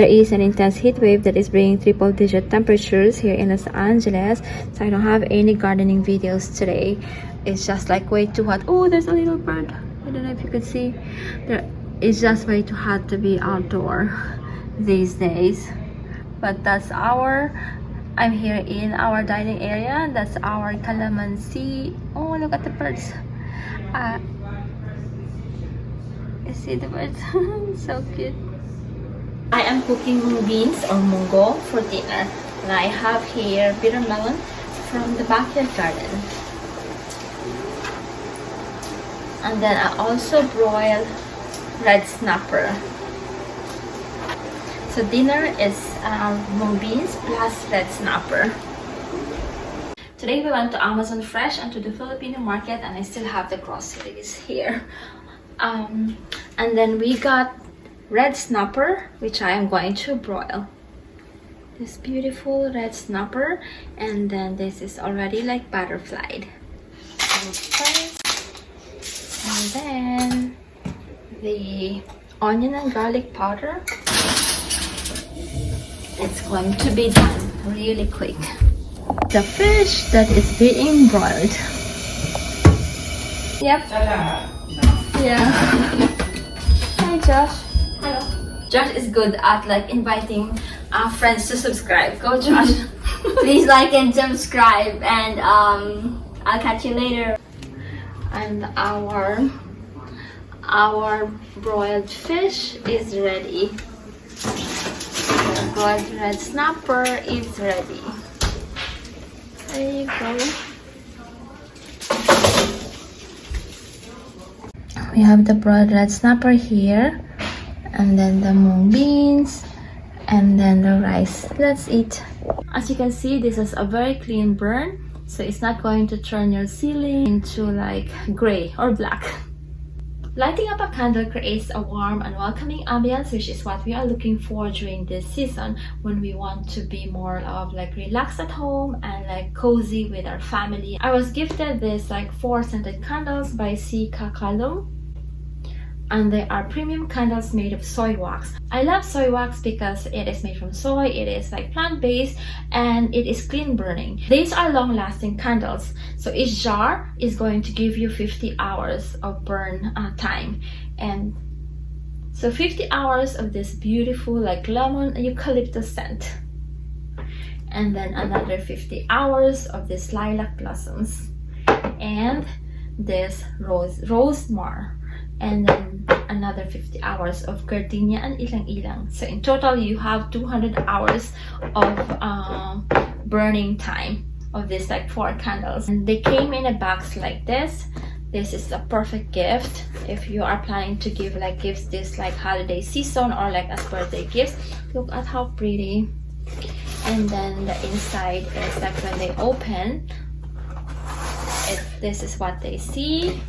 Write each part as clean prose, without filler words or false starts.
There is an intense heat wave that is bringing triple-digit temperatures here in Los Angeles, so I don't have any gardening videos today. It's just like way too hot. Oh, there's a little bird. I don't know if you could see. It's just way too hot to be outdoor these days. But that's I'm here in our dining area. That's our calamansi. Oh, look at the birds. You see the birds? So cute. I am cooking mung beans or mungo for dinner. And I have here bitter melon from the backyard garden. And then I also broil red snapper. So dinner is mung beans plus red snapper. Today we went to Amazon Fresh and to the Filipino market, and I still have the groceries here. And then we got red snapper, which I am going to broil. This beautiful red snapper, and then this is already like butterflied. And then the onion and garlic powder. It's going to be done really quick. The fish that is being broiled. Yep. Yeah. Hi Josh. Hello. Josh is good at like inviting friends to subscribe. Go Josh. Please like and subscribe, and I'll catch you later. And our broiled fish is ready. The broiled red snapper is ready. There you go. We have the broiled red snapper here, and then the mung beans, and then the rice. Let's eat. As you can see, this is a very clean burn, so it's not going to turn your ceiling into like gray or black. Lighting up a candle creates a warm and welcoming ambience, which is what we are looking for during this season when we want to be more of like relaxed at home and like cozy with our family. I was gifted this like 4 scented candles by C. Kakalum, and they are premium candles made of soy wax. I love soy wax because it is made from soy, it is like plant-based, and it is clean burning. These are long-lasting candles, so each jar is going to give you 50 hours of burn time, and so 50 hours of this beautiful like lemon and eucalyptus scent, and then another 50 hours of this lilac blossoms, and this rosemar, and then another 50 hours of gardenia and ilang-ilang. So in total you have 200 hours of burning time of this like 4 candles. And they came in a box like this. This is a perfect gift if you are planning to give like gifts this like holiday season or like as birthday gifts. Look at how pretty. And then the inside is like when they open, this is what they see.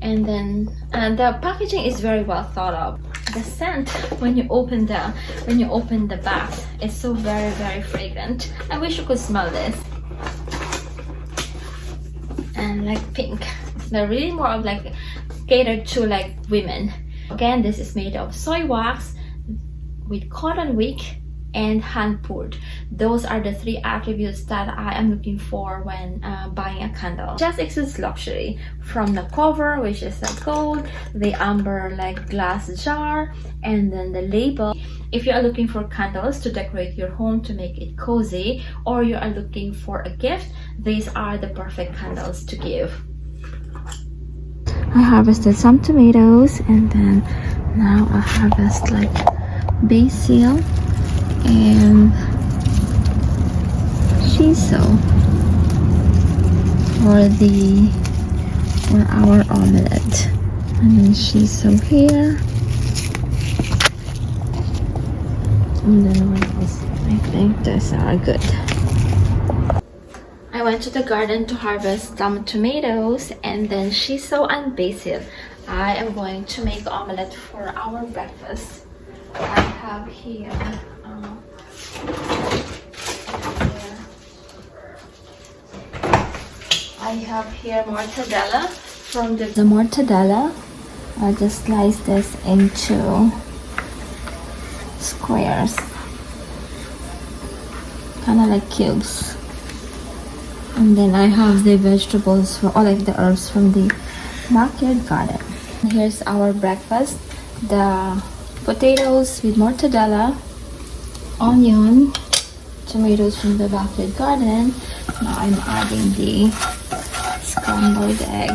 And then the packaging is very well thought of. The scent when you open the box is so very, very fragrant. I wish you could smell this. And like pink. They're really more of like catered to like women. Again, this is made of soy wax with cotton wick and hand poured. Those are the 3 attributes that I am looking for when buying a candle. Just exudes luxury. From the cover, which is like gold, the amber like glass jar, and then the label. If you are looking for candles to decorate your home to make it cozy, or you are looking for a gift, these are the perfect candles to give. I harvested some tomatoes, and then now I harvest like basil and shiso for our omelette. And then shiso here. And then what else? I think these are good. I went to the garden to harvest some tomatoes and then shiso and basil. I am going to make omelette for our breakfast. I have here mortadella. From the mortadella, I'll just slice this into squares, kind of like cubes. And then I have the vegetables or like the herbs from the backyard garden. Here's our breakfast: the potatoes with mortadella, onion, tomatoes from the backyard garden. Now I'm adding the scrambled egg.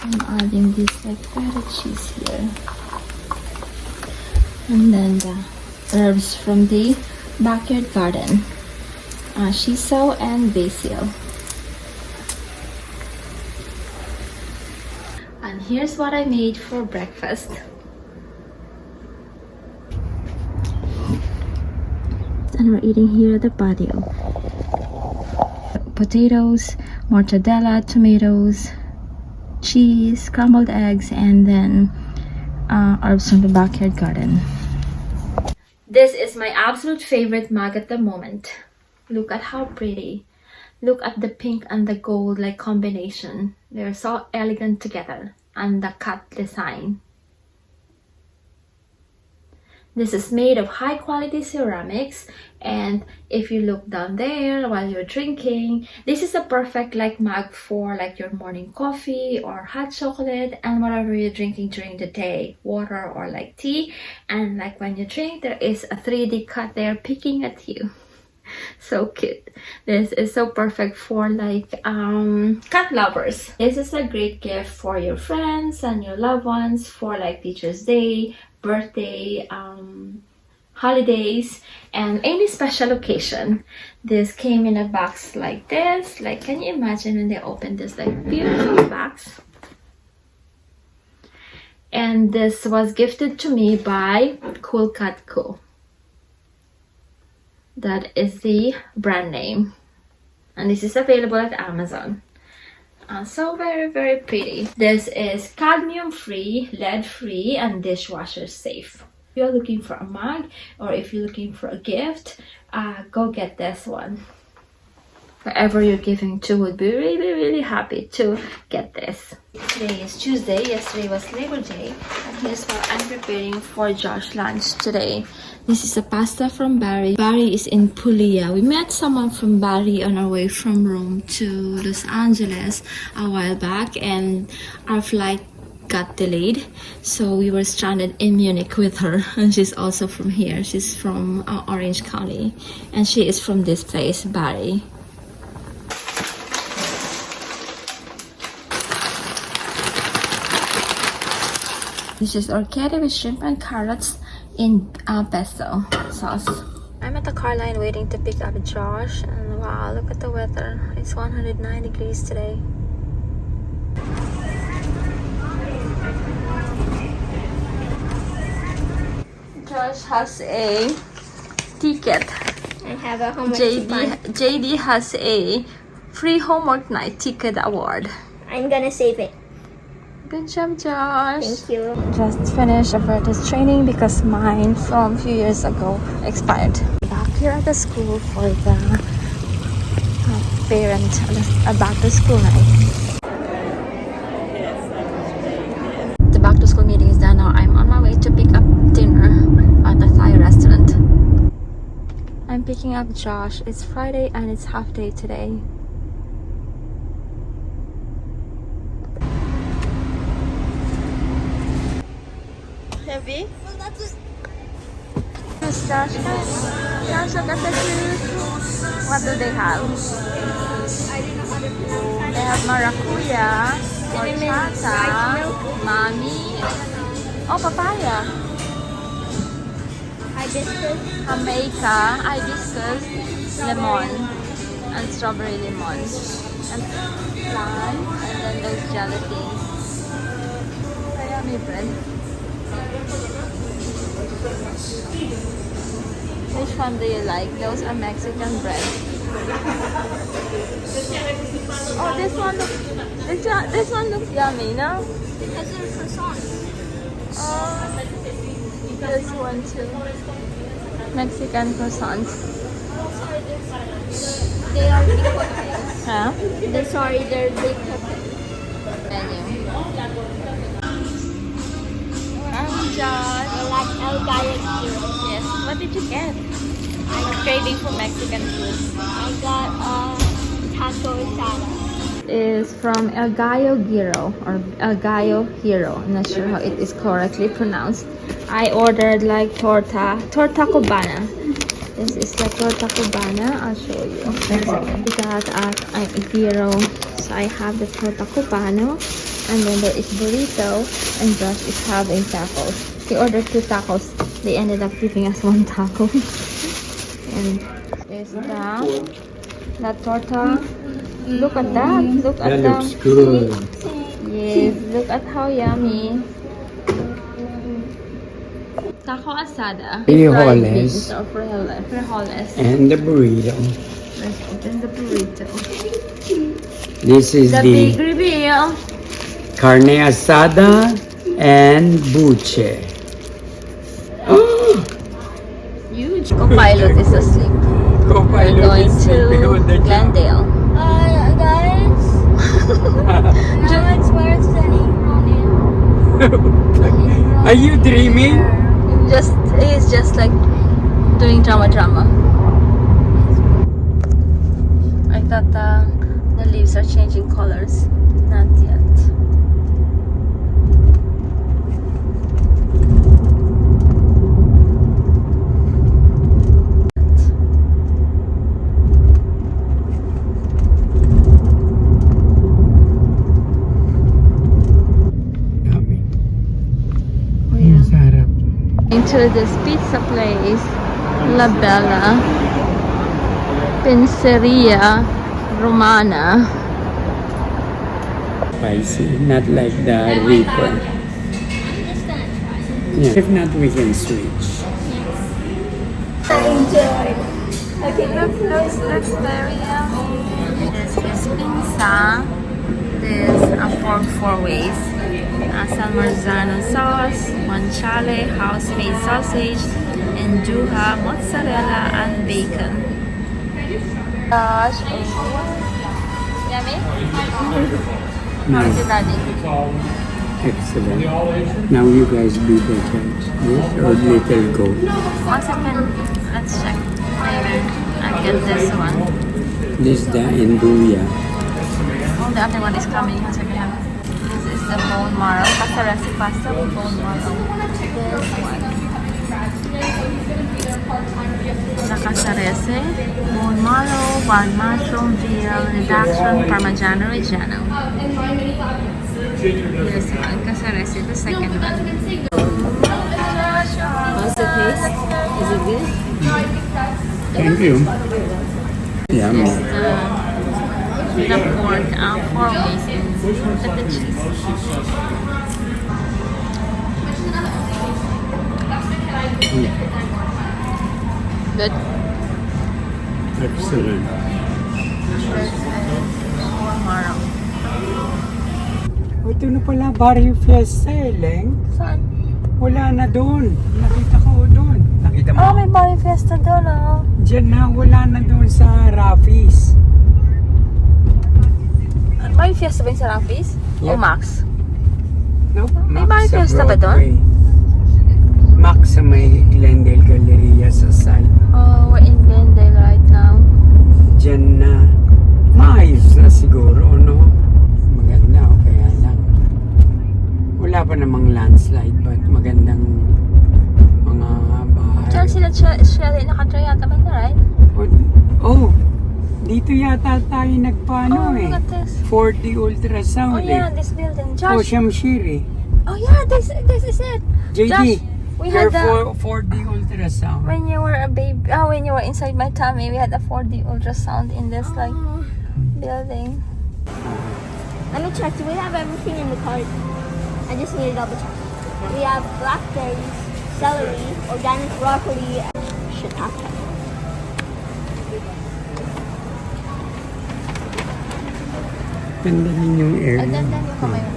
I'm adding this like feta cheese here. And then the herbs from the backyard garden, shiso and basil. And here's what I made for breakfast. And we're eating here at the patio. Potatoes, mortadella, tomatoes, cheese, scrambled eggs, and then herbs from the backyard garden. This is my absolute favorite mug at the moment. Look at how pretty. Look at the pink and the gold like combination. They're so elegant together. And the cut design. This is made of high quality ceramics, and if you look down there while you're drinking, this is a perfect like mug for like your morning coffee or hot chocolate and whatever you're drinking during the day, water or like tea. And like when you drink, there is a 3D cut there peeking at you. So cute. This is so perfect for like cat lovers. This is a great gift for your friends and your loved ones for like Teacher's Day, birthday, holidays, and any special occasion. This came in a box like this. Like, can you imagine when they open this like beautiful box? And this was gifted to me by Cool Cat Co. That is the brand name, and this is available at Amazon. So very pretty. This is cadmium free, lead free, and dishwasher safe. If you're looking for a mug or if you're looking for a gift, go get this one. Whoever you're giving to would be really happy to get this. Today is Tuesday. Yesterday was Labor Day, and here's what I'm preparing for Josh's lunch today. This is a pasta from Barry. Barry is in Puglia. We met someone from Barry on our way from Rome to Los Angeles a while back, and our flight got delayed, so we were stranded in Munich with her. And she's also from here. She's from Orange County, and she is from this place, Barry. This is orchidea with shrimp and carrots in pesto sauce. I'm at the car line waiting to pick up Josh, and wow, look at the weather. It's 109 degrees today. Josh has a ticket. I have a homework JD has a free homework night ticket award. I'm gonna save it. Good job, Josh. Thank you. Just finished a practice training because mine from a few years ago expired. Back here at the school for the back to school night. The back to school meeting is done now. I'm on my way to pick up dinner at the Thai restaurant. I'm picking up Josh. It's Friday and it's half day today. Heavy? Well, that's it. Josh, Josh, look at the shoes. What do they have? I don't know how to pronounce They have maracuya, horchata, mami, oh papaya, hibiscus. jamaica, hibiscus, lemon, and strawberry lemon, and flan, and then those gelatines. Kaya may bread. Which one do you like? Those are Mexican bread. Oh, this one looks yummy, no? Because they're croissants. Oh, this one too. Mexican croissants. They are big cupcakes. Huh? They're big cupcakes. Menu. Josh. I like El Gallo Hero. Yes. What did you get? I'm craving for Mexican food. I got taco asada. Is from El Gallo Hero or El Gallo Hero. I'm not sure how it is correctly pronounced. I ordered like torta cubana. This is the torta cubana. I'll show you. We got at a Hero. So I have the torta cubano, and then there is burrito, and Josh is having tacos. He ordered 2 tacos. They ended up giving us 1 taco. And there's the torta. Look at that. Look at That that. looks good. Yes, look at how yummy. Taco asada. Frijoles. Fried beans or frijoles. And the burrito. Let's open the burrito. This is The the big reveal. carne asada and buche. Oh! Huge. Co-pilot is asleep. We're Co-pilot going is sleeping on the to job. Glendale. Guys, how much worse than Are you dreaming? He's just like doing drama. I thought the leaves are changing colors. Not yet. Dami. Oh, yeah. Ang sarap. Into this pizza place, La Bella Pizzeria Romana. Spicy, not like the Reaper. Yeah. If not, we can switch. enjoy. Okay, Looks very yummy. This is pizza. This a pork 4 ways. San Marzano sauce, guanciale, house-made sausage, and juha, mozzarella, and bacon. Gosh, yummy? How is it, Daddy? Excellent. Now you guys be the judge. Yes or little goat? 1 second, let's check. Maybe I get this one. This the Enduya. Oh, the other one is coming. 1 second. This is the bone marrow. Casaresi pasta with bone marrow. This one. The casaresi, bone marrow, wild mushroom, veal, reduction, parmigiano reggiano. This one, casaresi, the second one. How's the taste? Is it good? Thank you. Yummy. This is the pork, 4 ways. Look at the cheese. Good. Excellent. Bone marrow. Ito na pala, Barrio Fiesta eh, Leng. Saan? Wala na doon. Nakita ko doon. Nakita mo? Oh, may Barrio Fiesta doon, oh. Diyan na, wala na doon sa Rafi's. Barrio Fiesta ba yung sa Rafi's? O Yep. Max? No? May Max Barrio sa Fiesta ba doon? Broadway. Max sa may Glendale Galleria sa side. Oh, we're in Glendale right now. Diyan na. Maayos na siguro, no? Maganda, o kaya lang. Wala pa namang landslide, but magandang mga bahay. Diyan sila Shelly nakatry yata ba na, right? Oh, dito yata tayo nagpaano Oh, eh. look at this. 4D ultrasound Oh yeah, eh. this building. Oh, Josh. Shamshiri. Oh yeah, this is it. JD, Josh, we your had the 4D ultrasound. when you were a baby. Oh, when you were inside my tummy, we had a 4D ultrasound in this like building. Let me check. Do we have everything in the cart? I just need to double check. We have blackberries, celery, organic broccoli, shiitake. Ganda rin yung air. And then yung kamay mo.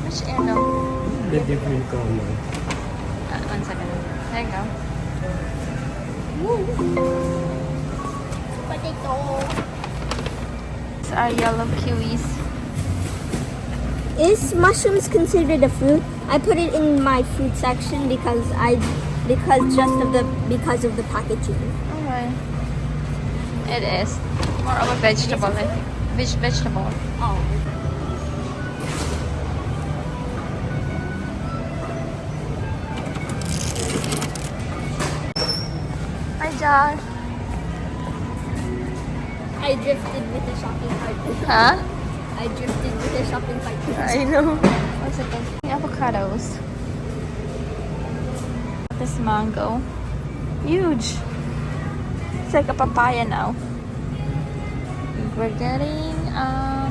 Which air no? The different color. 1 second. There you go. Potato. These are yellow kiwis. Is mushrooms considered a fruit? I put it in my fruit section because of the packaging. Okay. It is more of a vegetable, I think. Vegetable. Oh. Hi, Josh. I drifted with the shopping cart. Huh? I drifted with the shopping cart. I know. One second. Avocados. This mango. Huge. It's like a papaya now. We're getting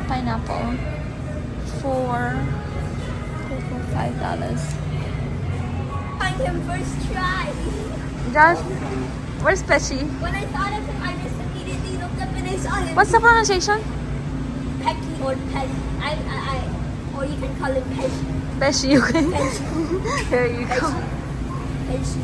pineapple for $5. Find him first try. Josh, where's Pesci? When I thought of him, I just immediately looked up and I saw him. What's the pronunciation? Pecky or Pez. Or you can call him Pesci. Pesci, okay. Pesci. There you go. Pesci.